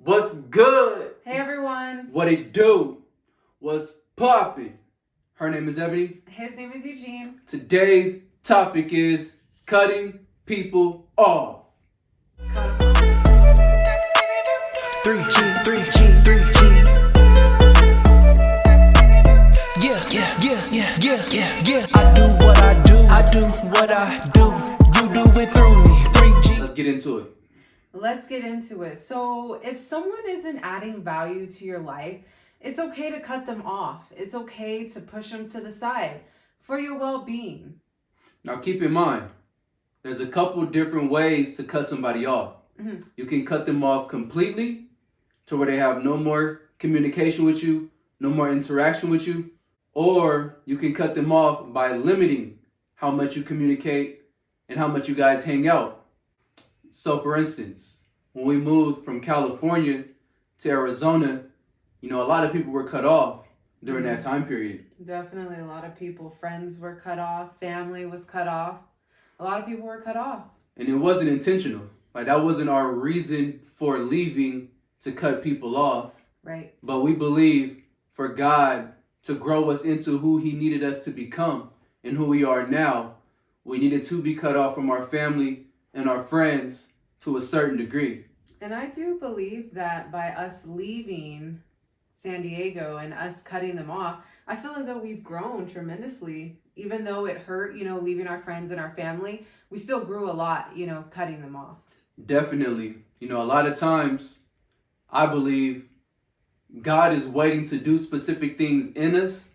What's good? Hey everyone. What it do? What's poppin'? Her name is Ebony. His name is Eugene. Today's topic is cutting people off. 3G, 3G, 3G. Yeah. I do what I do. I do what I do. You do it through me. 3G. Let's get into it. Let's get into it. So if someone isn't adding value to your life, it's okay to cut them off. It's okay to push them to the side for your well-being. Now keep in mind, there's a couple different ways to cut somebody off. You can cut them off completely to where they have no more communication with you, no more interaction with you, or you can cut them off by limiting how much you communicate and how much you guys hang out. So for instance, when we moved from California to Arizona, a lot of people were cut off during that time period. Definitely a lot of people, friends were cut off, family was cut off. A lot of people were cut off. And it wasn't intentional. Like, that wasn't our reason for leaving, to cut people off. Right. But we believe for God to grow us into who He needed us to become and who we are now, we needed to be cut off from our family and our friends to a certain degree. And I do believe that by us leaving San Diego and us cutting them off, I feel as though we've grown tremendously. Even though it hurt, leaving our friends and our family, we still grew a lot, cutting them off. Definitely. A lot of times I believe God is waiting to do specific things in us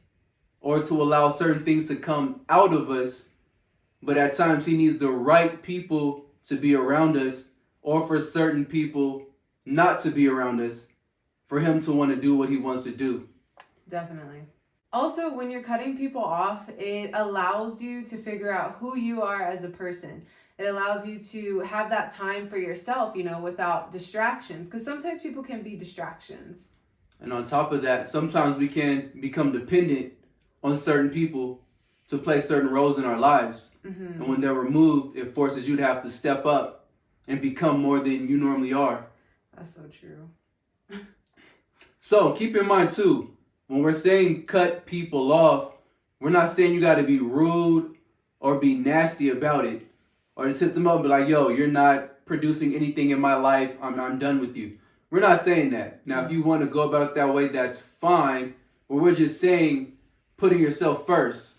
or to allow certain things to come out of us. But at times He needs the right people to be around us, or for certain people not to be around us, for Him to want to do what He wants to do. Definitely. Also, when you're cutting people off, it allows you to figure out who you are as a person. It allows you to have that time for yourself, without distractions. Because sometimes people can be distractions. And on top of that, sometimes we can become dependent on certain people to play certain roles in our lives. And when they're removed, it forces you to have to step up and become more than you normally are. That's so true. So keep in mind too, when we're saying cut people off, we're not saying you got to be rude or be nasty about it, or to sit them up and be like, yo, you're not producing anything in my life, I'm done with you. We're not saying that. Now, if you want to go about it that way, that's fine. But we're just saying putting yourself first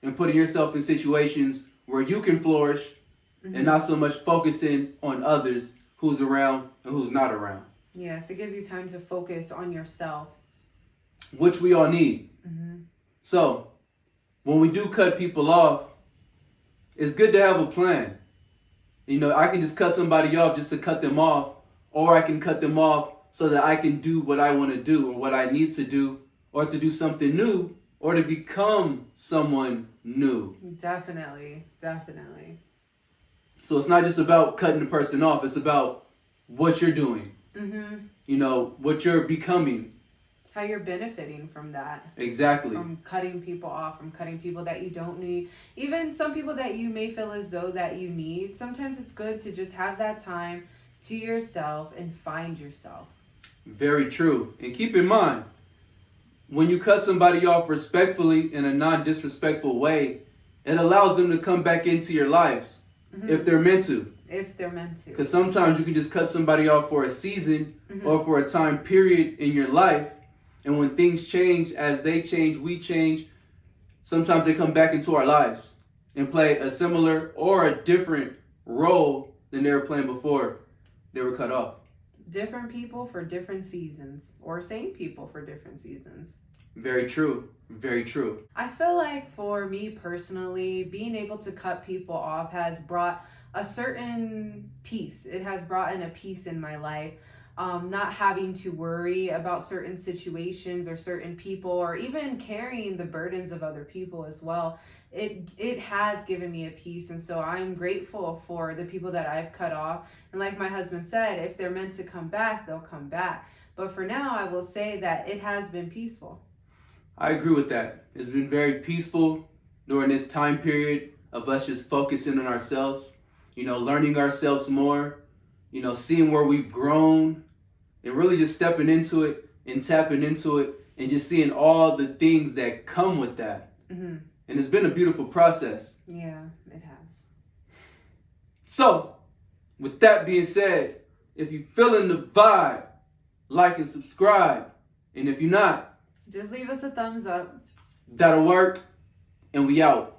and putting yourself in situations where you can flourish and not so much focusing on others, who's around and who's not around. Yes, it gives you time to focus on yourself. Which we all need. So, when we do cut people off, it's good to have a plan. I can just cut somebody off just to cut them off, or I can cut them off so that I can do what I want to do or what I need to do, or to do something new, or to become someone new. Definitely. So it's not just about cutting the person off, it's about what you're doing. What you're becoming. How you're benefiting from that. Exactly. From cutting people off, from cutting people that you don't need. Even some people that you may feel as though that you need. Sometimes it's good to just have that time to yourself and find yourself. Very true. And keep in mind, when you cut somebody off respectfully in a non-disrespectful way, it allows them to come back into your lives if they're meant to. If they're meant to. Because sometimes you can just cut somebody off for a season or for a time period in your life. And when things change, as they change, we change. Sometimes they come back into our lives and play a similar or a different role than they were playing before they were cut off. Different people for different seasons, or same people for different seasons. Very true. Very true. I feel like for me personally, being able to cut people off has brought a certain peace. It has brought in a peace in my life. Not having to worry about certain situations or certain people, or even carrying the burdens of other people as well. It has given me a peace, and so I'm grateful for the people that I've cut off. And like my husband said, if they're meant to come back, they'll come back. But for now, I will say that it has been peaceful. I agree with that. It's been very peaceful during this time period of us just focusing on ourselves, learning ourselves more, seeing where we've grown, and really just stepping into it and tapping into it and just seeing all the things that come with that. Mm-hmm. And it's been a beautiful process. Yeah, it has. So, with that being said, if you're feeling the vibe, like and subscribe. And if you're not, Just leave us a thumbs up. that'll work. And we out.